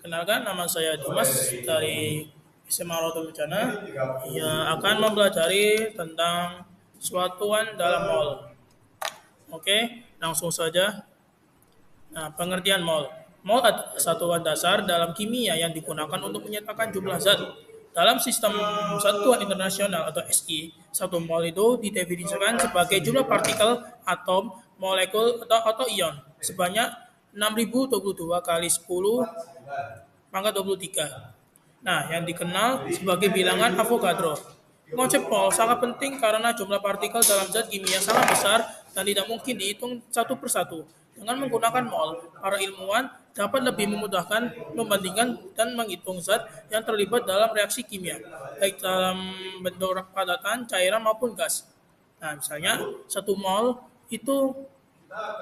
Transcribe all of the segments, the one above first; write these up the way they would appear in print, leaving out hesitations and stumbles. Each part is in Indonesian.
Perkenalkan, nama saya Dimas dari SMA Rotul Bencana yang akan mempelajari tentang suatuan dalam mol. Oke, langsung saja. Nah, pengertian mol. Mol adalah satuan dasar dalam kimia yang digunakan untuk menyatakan jumlah zat. Dalam sistem satuan internasional atau SI, satu mol itu didefinisikan sebagai jumlah partikel, atom, molekul, atau ion sebanyak 6022 kali 10 pangkat 23. Nah, yang dikenal sebagai bilangan Avogadro. Konsep mol sangat penting karena jumlah partikel dalam zat kimia sangat besar dan tidak mungkin dihitung satu persatu. Dengan menggunakan mol, para ilmuwan dapat lebih memudahkan membandingkan dan menghitung zat yang terlibat dalam reaksi kimia, baik dalam bentuk padatan, cairan maupun gas. Nah, misalnya 1 mol itu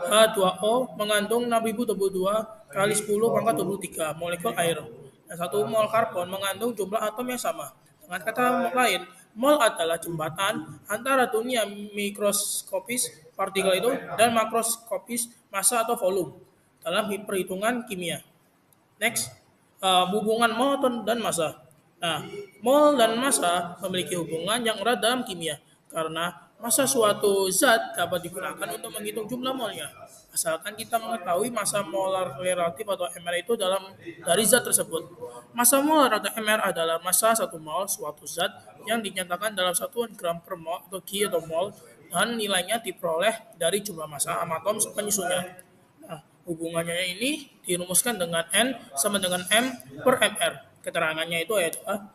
H2O mengandung 6022 kali 10 pangkat 23 molekul air. Dan 1 mol karbon mengandung jumlah atom yang sama. Dengan kata lain, mol adalah jembatan antara dunia mikroskopis partikel itu dan makroskopis massa atau volume dalam perhitungan kimia. Next, hubungan mol dan massa. Nah, mol dan massa memiliki hubungan yang erat dalam kimia karena massa suatu zat dapat digunakan untuk menghitung jumlah molnya. Asalkan kita mengetahui massa molar relatif atau MR itu dari zat tersebut. Massa molar atau MR adalah massa 1 mol suatu zat yang dinyatakan dalam satuan gram per mol atau Ki atau mol dan nilainya diperoleh dari jumlah massa atom penyusunnya. Nah, hubungannya ini dirumuskan dengan N sama dengan M per MR. Keterangannya itu adalah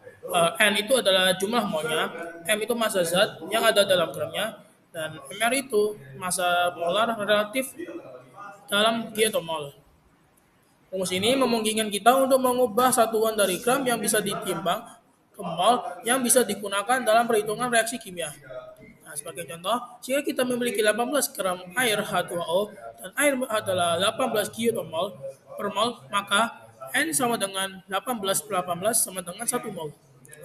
N itu adalah jumlah molnya, M itu massa zat yang ada dalam gramnya, dan MR itu massa molar relatif dalam Ki atau mol. Rumus ini memungkinkan kita untuk mengubah satuan dari gram yang bisa ditimbang ke mol yang bisa digunakan dalam perhitungan reaksi kimia. Nah, sebagai contoh, jika kita memiliki 18 gram air H2O dan air adalah 18 kilomol per mol, maka N sama dengan 18 per 18 sama dengan 1 mol.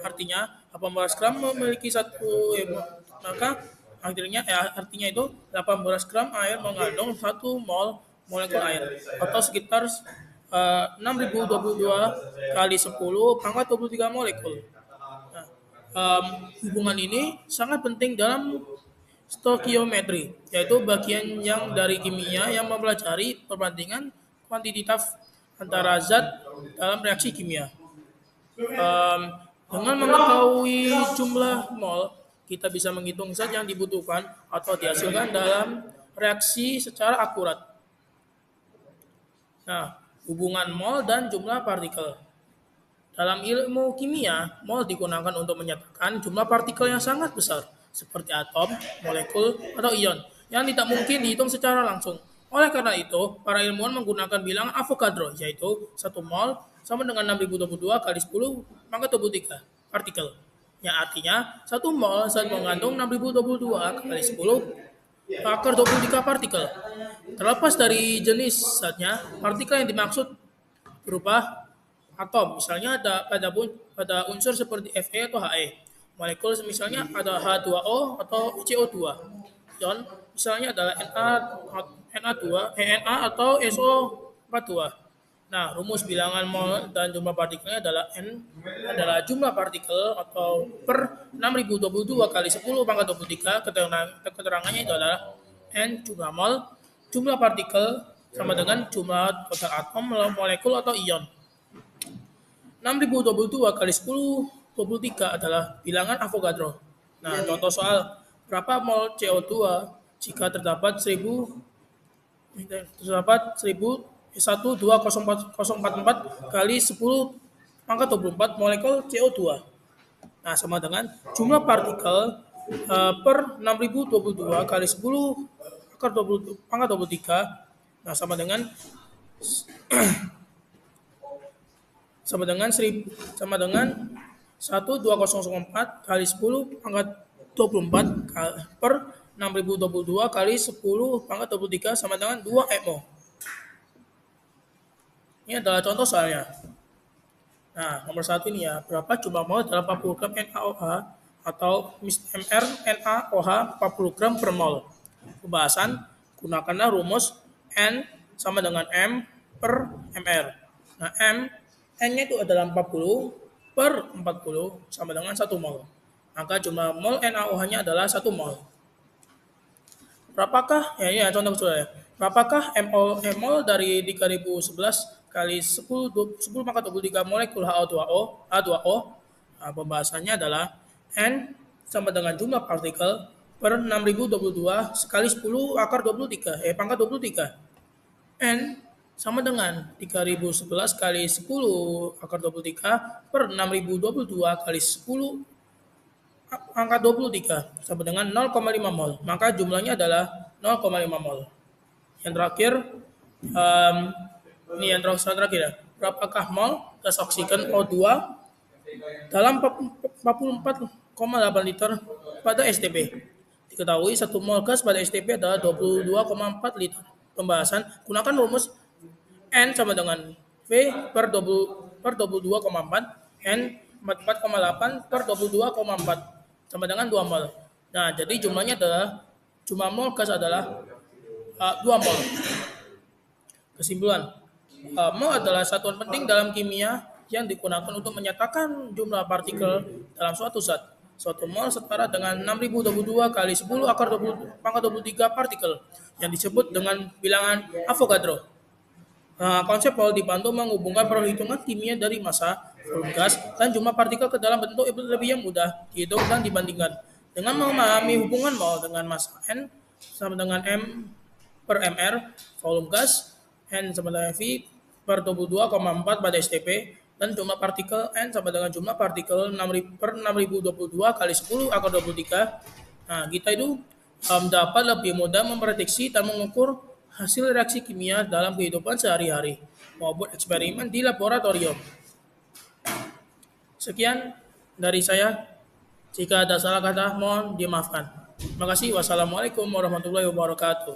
Artinya, 18 gram memiliki maka artinya itu 18 gram air mengandung 1 mol molekul air atau sekitar 6022 kali 10 pangkat 23 molekul. Hubungan ini sangat penting dalam stoikiometri, yaitu bagian yang dari kimia yang mempelajari perbandingan kuantitatif antara zat dalam reaksi kimia. Dengan mengetahui jumlah mol, kita bisa menghitung zat yang dibutuhkan atau dihasilkan dalam reaksi secara akurat. Nah, hubungan mol dan jumlah partikel. Dalam ilmu kimia, mol digunakan untuk menyatakan jumlah partikel yang sangat besar, seperti atom, molekul, atau ion, yang tidak mungkin dihitung secara langsung. Oleh karena itu, para ilmuwan menggunakan bilangan Avogadro, yaitu 1 mol sama dengan 6022 kali 10 pangkat 23 partikel. Yang artinya, 1 mol zat mengandung 6022 kali 10 akar 23 partikel. Terlepas dari jenis zatnya, partikel yang dimaksud berupa atom, misalnya pada unsur seperti Fe atau He. Molekul misalnya ada H2O atau CO2. Ion misalnya adalah Na atau SO42. Nah, rumus bilangan mol dan jumlah partikelnya adalah N adalah jumlah partikel atau per 6022 kali 10 pangkat 23. Keterangannya itu adalah N jumlah mol, jumlah partikel sama dengan jumlah total atom, molekul atau ion. 6022 kali 10 23 adalah bilangan Avogadro. Nah, contoh soal berapa mol CO2 jika terdapat 12044 kali 10 pangkat 24 molekul CO2. Nah, sama dengan jumlah partikel per 6022 kali 10 akar 20 pangkat 23. Nah, sama dengan 12004 kali 10 pangkat 24 per 6022 kali 10 pangkat 23 sama dengan 2 mol. Ini adalah contoh soalnya. Nah, nomor 1 ini ya, berapa jumlah mol dalam 40 gram NaOH atau MR NaOH 40 gram per mol. Pembahasan, gunakanlah rumus N sama dengan M per MR. Nah, M N-nya itu adalah 40 per 40 sama dengan 1 mol. Maka jumlah mol NaOH-nya adalah 1 mol. Berapakah, ya contoh saudara, berapakah mol dari 3011 kali 10 pangkat 23 molekul H2O? Nah, pembahasannya adalah N sama dengan jumlah partikel per 6022 sekali 10 akar 23, pangkat 23. N sama dengan 3011 kali 10 akar 23 per 6022 kali 10 angka 23 sama dengan 0,5 mol. Maka jumlahnya adalah 0,5 mol. Yang terakhir, ini yang terakhir ya. Berapakah mol gas oksigen O2 dalam 44,8 liter pada STP? Diketahui 1 mol gas pada STP adalah 22,4 liter. Pembahasan, gunakan rumus N sama dengan V per 22,4 N 44,8 per 22,4 sama dengan 2 mol. Nah, jadi jumlahnya adalah jumlah mol gas adalah 2 mol. Kesimpulan, mol adalah satuan penting dalam kimia yang digunakan untuk menyatakan jumlah partikel dalam suatu zat. Suatu mol setara dengan 6022 kali 10 akar 20 pangkat 23 partikel yang disebut dengan bilangan Avogadro. Konsep mol dibantu menghubungkan perhitungan kimia dari massa, volume gas, dan jumlah partikel ke dalam bentuk lebih yang mudah dihitung dan dibandingkan. Dengan memahami hubungan mol dengan massa N sama dengan M per MR, volume gas N sama dengan V per 22,4 pada STP, dan jumlah partikel N sama dengan jumlah partikel 6000 per 6022 kali 10 akar 23. Nah, kita itu dapat lebih mudah memprediksi dan mengukur hasil reaksi kimia dalam kehidupan sehari-hari maupun eksperimen di laboratorium. Sekian dari saya. Jika ada salah kata, mohon dimaafkan. Terima kasih. Wassalamualaikum warahmatullahi wabarakatuh.